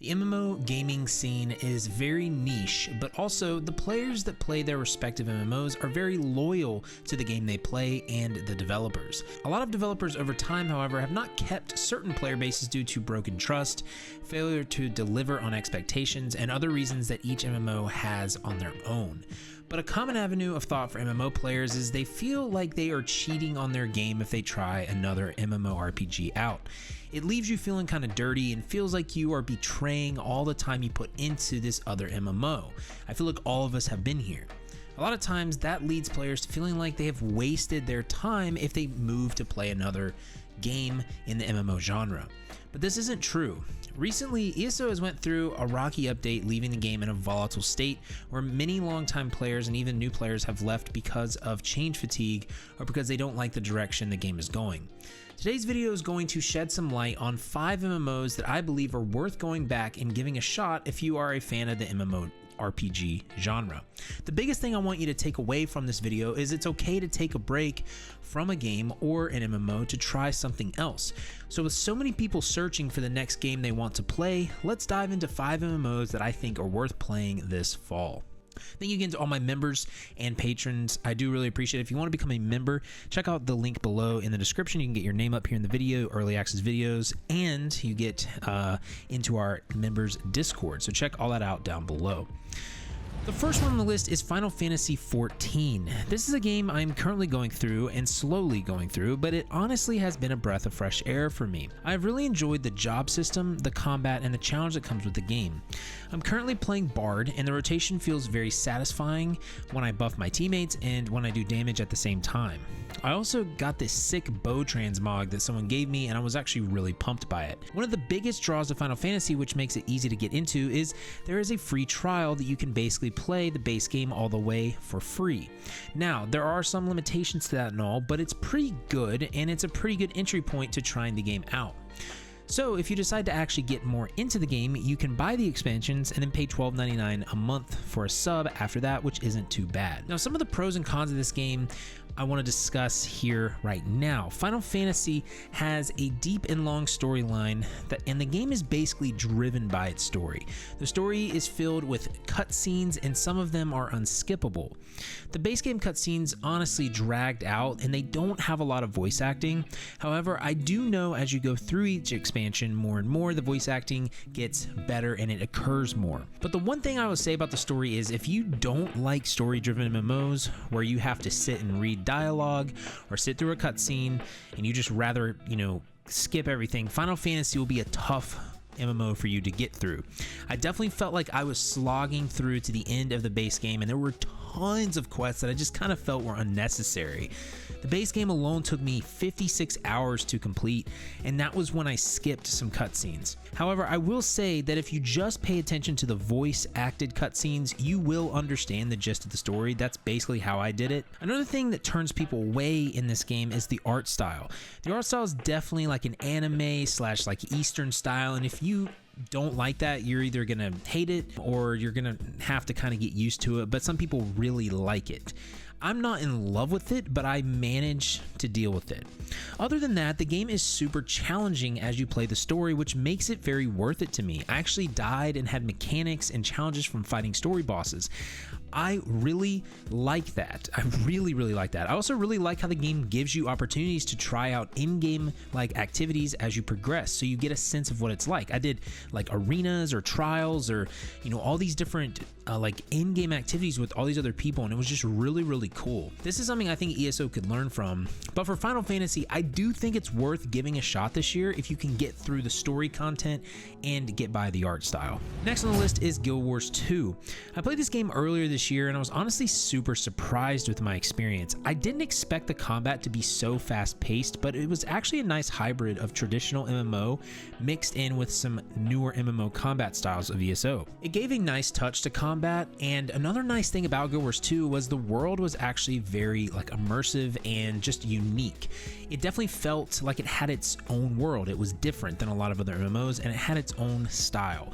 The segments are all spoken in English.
The MMO gaming scene is very niche, but also the players that play their respective MMOs are very loyal to the game they play and the developers. A lot of developers over time, however, have not kept certain player bases due to broken trust, failure to deliver on expectations, and other reasons that each MMO has on their own. But a common avenue of thought for MMO players is they feel like they are cheating on their game if they try another MMORPG out. It leaves you feeling kind of dirty and feels like you are betraying all the time you put into this other MMO. I feel like all of us have been here. A lot of times that leads players to feeling like they have wasted their time if they move to play another game in the MMO genre. But this isn't true. Recently, ESO has went through a rocky update, leaving the game in a volatile state where many longtime players and even new players have left because of change fatigue or because they don't like the direction the game is going. Today's video is going to shed some light on 5 MMOs that I believe are worth going back and giving a shot if you are a fan of the MMORPG genre. The biggest thing I want you to take away from this video is it's okay to take a break from a game or an MMO to try something else. So with so many people searching for the next game they want to play, let's dive into 5 MMOs that I think are worth playing this fall. Thank you again to all my members and patrons. I do really appreciate it. If you want to become a member, check out the link below in the description. You can get your name up here in the video, early access videos, and you get into our members Discord. So check all that out down below. The first one on the list is Final Fantasy XIV. This is a game I'm currently going through and slowly going through, but it honestly has been a breath of fresh air for me. I've really enjoyed the job system, the combat, and the challenge that comes with the game. I'm currently playing Bard, and the rotation feels very satisfying when I buff my teammates and when I do damage at the same time. I also got this sick bow transmog that someone gave me, and I was actually really pumped by it. One of the biggest draws of Final Fantasy, which makes it easy to get into, is there is a free trial that you can basically play the base game all the way for free. Now, there are some limitations to that and all, but it's pretty good, and it's a pretty good entry point to trying the game out. So if you decide to actually get more into the game, you can buy the expansions and then pay $12.99 a month for a sub after that, which isn't too bad. Now, some of the pros and cons of this game I want to discuss here right now. Final Fantasy has a deep and long storyline and the game is basically driven by its story. The story is filled with cutscenes and some of them are unskippable. The base game cutscenes honestly dragged out and they don't have a lot of voice acting. However, I do know as you go through each expansion more and more, the voice acting gets better and it occurs more. But the one thing I will say about the story is if you don't like story-driven MMOs where you have to sit and read dialogue or sit through a cutscene and you just rather, skip everything, Final Fantasy will be a tough MMO for you to get through. I definitely felt like I was slogging through to the end of the base game and there were tons of quests that I just kind of felt were unnecessary. The base game alone took me 56 hours to complete, and that was when I skipped some cutscenes. However, I will say that if you just pay attention to the voice-acted cutscenes, you will understand the gist of the story. That's basically how I did it. Another thing that turns people away in this game is the art style. The art style is definitely like an anime / like Eastern style, and if you don't like that, you're either gonna hate it or you're gonna have to kind of get used to it, but some people really like it. I'm not in love with it, but I manage to deal with it. Other than that, the game is super challenging as you play the story, which makes it very worth it to me. I actually died and had mechanics and challenges from fighting story bosses. I really like that. I really like that. I also really like how the game gives you opportunities to try out in-game like activities as you progress, so you get a sense of what it's like. I did like arenas or trials or all these different like in-game activities with all these other people, and it was just really cool. This is something I think ESO could learn from. But for Final Fantasy, I do think it's worth giving a shot this year if you can get through the story content and get by the art style. Next on the list is Guild Wars 2. I played this game earlier this year and I was honestly super surprised with my experience. I didn't expect the combat to be so fast-paced, but it was actually a nice hybrid of traditional MMO mixed in with some newer MMO combat styles of ESO. It gave a nice touch to combat, and another nice thing about Guild Wars 2 was the world was actually very immersive and just unique. It definitely felt like it had its own world. It was different than a lot of other MMOs and it had its own style.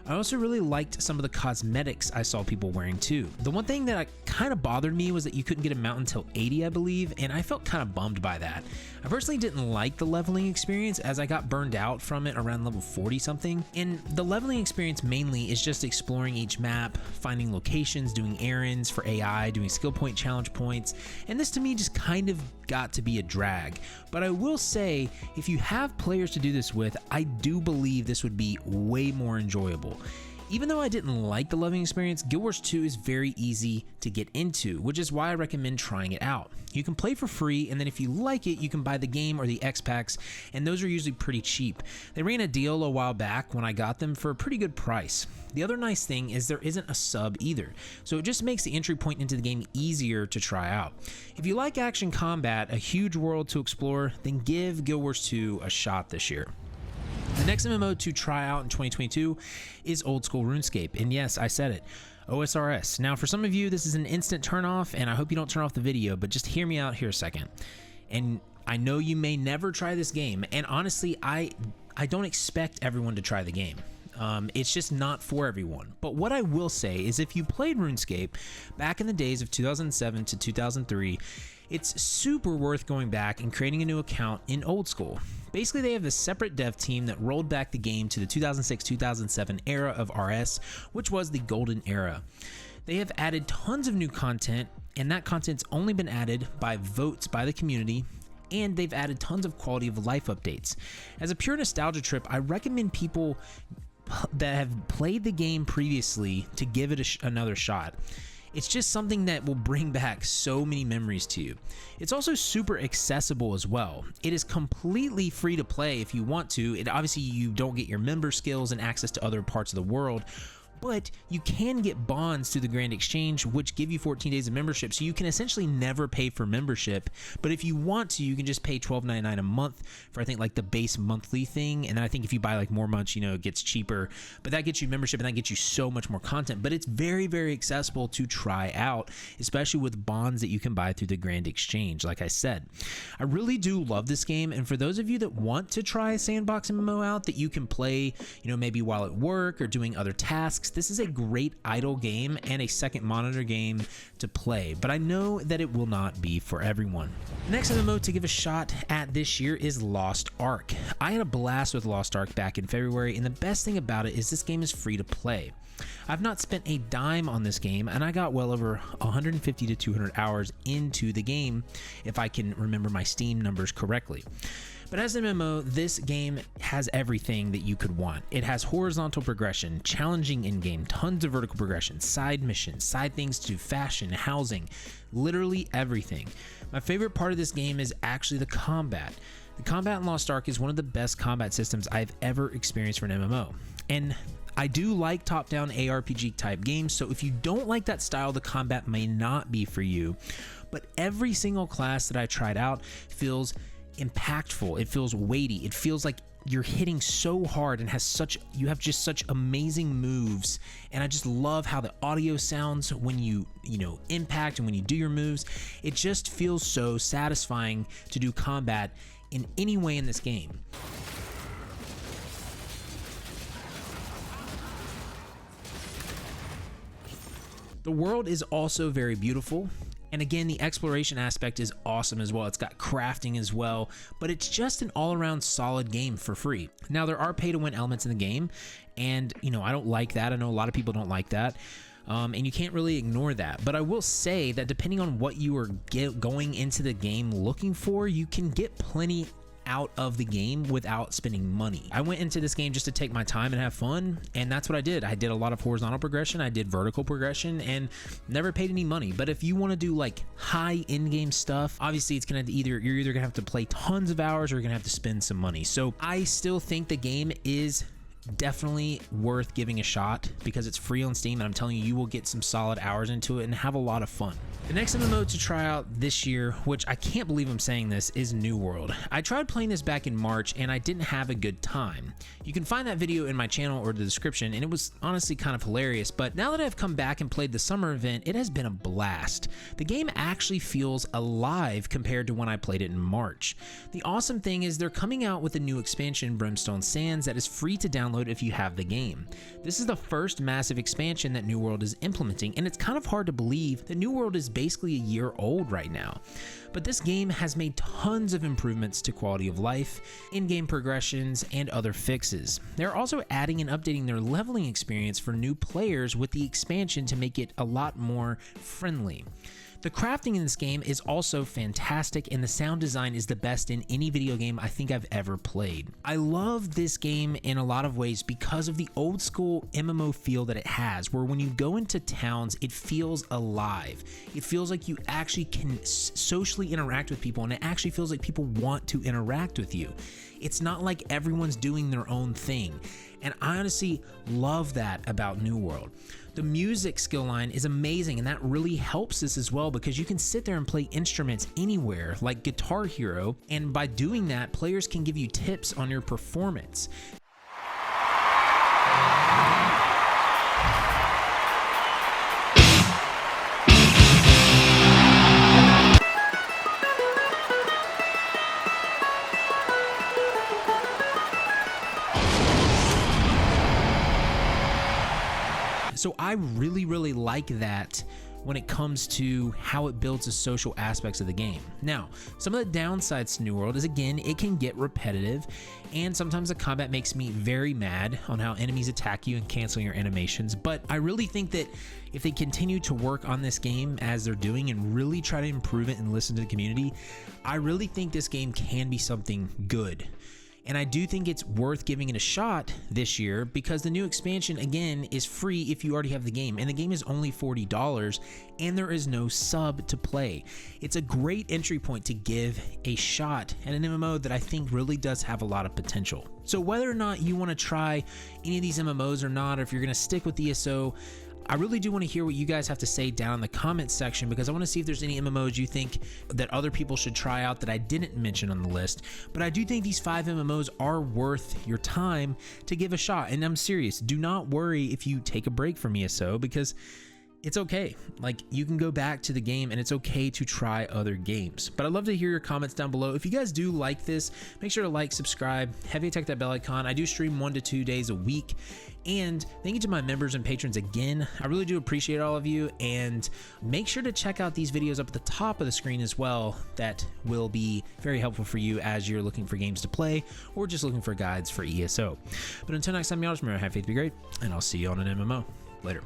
I also really liked some of the cosmetics I saw people wearing too. The one thing that kind of bothered me was that you couldn't get a mount until 80, I believe, and I felt kind of bummed by that. I personally didn't like the leveling experience as I got burned out from it around level 40 something, and the leveling experience mainly is just exploring each map, finding locations, doing errands for AI, doing skill point challenge points, and this to me just kind of got to be a drag. But I will say, if you have players to do this with, I do believe this would be way more enjoyable. Even though I didn't like the leveling experience, Guild Wars 2 is very easy to get into, which is why I recommend trying it out. You can play for free, and then if you like it, you can buy the game or the X packs, and those are usually pretty cheap. They ran a deal a while back when I got them for a pretty good price. The other nice thing is there isn't a sub either, so it just makes the entry point into the game easier to try out. If you like action combat, a huge world to explore, then give Guild Wars 2 a shot this year. The next MMO to try out in 2022 is old school RuneScape, and yes, I said it, OSRS. Now for some of you, this is an instant turn off, and I hope you don't turn off the video, but just hear me out here a second. And I know you may never try this game, and honestly, I don't expect everyone to try the game. It's just not for everyone. But what I will say is if you played RuneScape back in the days of 2007 to 2003, it's super worth going back and creating a new account in old school. Basically, they have a separate dev team that rolled back the game to the 2006-2007 era of RS, which was the golden era. They have added tons of new content, and that content's only been added by votes by the community, and they've added tons of quality of life updates. As a pure nostalgia trip, I recommend people that have played the game previously to give it another shot. It's just something that will bring back so many memories to you. It's also super accessible as well. It is completely free to play if you want to. Obviously you don't get your member skills and access to other parts of the world, but you can get bonds through the Grand Exchange, which give you 14 days of membership, so you can essentially never pay for membership. But if you want to, you can just pay $12.99 a month for, I think, like the base monthly thing, and then I think if you buy like more months, you know, it gets cheaper, but that gets you membership and that gets you so much more content. But it's very, very accessible to try out, especially with bonds that you can buy through the Grand Exchange. Like I said, I really do love this game, and for those of you that want to try a sandbox MMO out that you can play, you know, maybe while at work or doing other tasks, this is a great idle game and a second monitor game to play, but I know that it will not be for everyone. The next MMO to give a shot at this year is Lost Ark. I had a blast with Lost Ark back in February, and the best thing about it is this game is free to play. I've not spent a dime on this game, and I got well over 150 to 200 hours into the game, if I can remember my Steam numbers correctly. But as an MMO, this game has everything that you could want. It has horizontal progression, challenging in-game, tons of vertical progression, side missions, side things to do, fashion, housing, literally everything. My favorite part of this game is actually the combat. The combat in Lost Ark is one of the best combat systems I've ever experienced for an MMO. And I do like top-down ARPG type games, so if you don't like that style, the combat may not be for you. But every single class that I tried out feels impactful, it feels weighty, it feels like you're hitting so hard and you have just such amazing moves, and I just love how the audio sounds when you impact and when you do your moves. It just feels so satisfying to do combat in any way in this game. The world is also very beautiful. And again, the exploration aspect is awesome as well. It's got crafting as well, but it's just an all-around solid game for free. Now, there are pay-to-win elements in the game, and I don't like that. I know a lot of people don't like that, and you can't really ignore that. But I will say that depending on what you are going into the game looking for, you can get plenty out of the game without spending money. I went into this game just to take my time and have fun, and that's what I did. I did a lot of horizontal progression, I did vertical progression, and never paid any money. But if you want to do like high in-game stuff, obviously it's gonna you're either gonna have to play tons of hours or you're gonna have to spend some money. So I still think the game is definitely worth giving a shot because it's free on Steam, and I'm telling you, you will get some solid hours into it and have a lot of fun. The next MMO to try out this year, which I can't believe I'm saying this, is New World. I tried playing this back in March and I didn't have a good time. You can find that video in my channel or the description, and it was honestly kind of hilarious, but now that I've come back and played the summer event, it has been a blast. The game actually feels alive compared to when I played it in March. The awesome thing is they're coming out with a new expansion, Brimstone Sands, that is free to download download if you have the game. This is the first massive expansion that New World is implementing, and it's kind of hard to believe that New World is basically a year old right now. But this game has made tons of improvements to quality of life, in-game progressions, and other fixes. They're also adding and updating their leveling experience for new players with the expansion to make it a lot more friendly. The crafting in this game is also fantastic, and the sound design is the best in any video game I think I've ever played. I love this game in a lot of ways because of the old school MMO feel that it has, where when you go into towns, it feels alive. It feels like you actually can socially interact with people, and it actually feels like people want to interact with you. It's not like everyone's doing their own thing, and I honestly love that about New World. The music skill line is amazing, and that really helps this as well because you can sit there and play instruments anywhere like Guitar Hero, and by doing that, players can give you tips on your performance. So I really like that when it comes to how it builds the social aspects of the game. Now, some of the downsides to New World is, again, it can get repetitive, and sometimes the combat makes me very mad on how enemies attack you and cancel your animations, but I really think that if they continue to work on this game as they're doing and really try to improve it and listen to the community, I really think this game can be something good. And I do think it's worth giving it a shot this year because the new expansion, again, is free if you already have the game. And the game is only $40 and there is no sub to play. It's a great entry point to give a shot at an MMO that I think really does have a lot of potential. So whether or not you want to try any of these MMOs or not, or if you're going to stick with ESO, I really do want to hear what you guys have to say down in the comments section because I want to see if there's any MMOs you think that other people should try out that I didn't mention on the list. But I do think these 5 MMOs are worth your time to give a shot. And I'm serious, do not worry if you take a break from ESO because it's okay. Like, you can go back to the game and it's okay to try other games. But I'd love to hear your comments down below. If you guys do like this, make sure to like, subscribe, heavy attack that bell icon. I do stream 1 to 2 days a week. And thank you to my members and patrons again. I really do appreciate all of you. And make sure to check out these videos up at the top of the screen as well. That will be very helpful for you as you're looking for games to play or just looking for guides for ESO. But until next time, y'all just remember, have faith, be great, and I'll see you on an MMO. Later.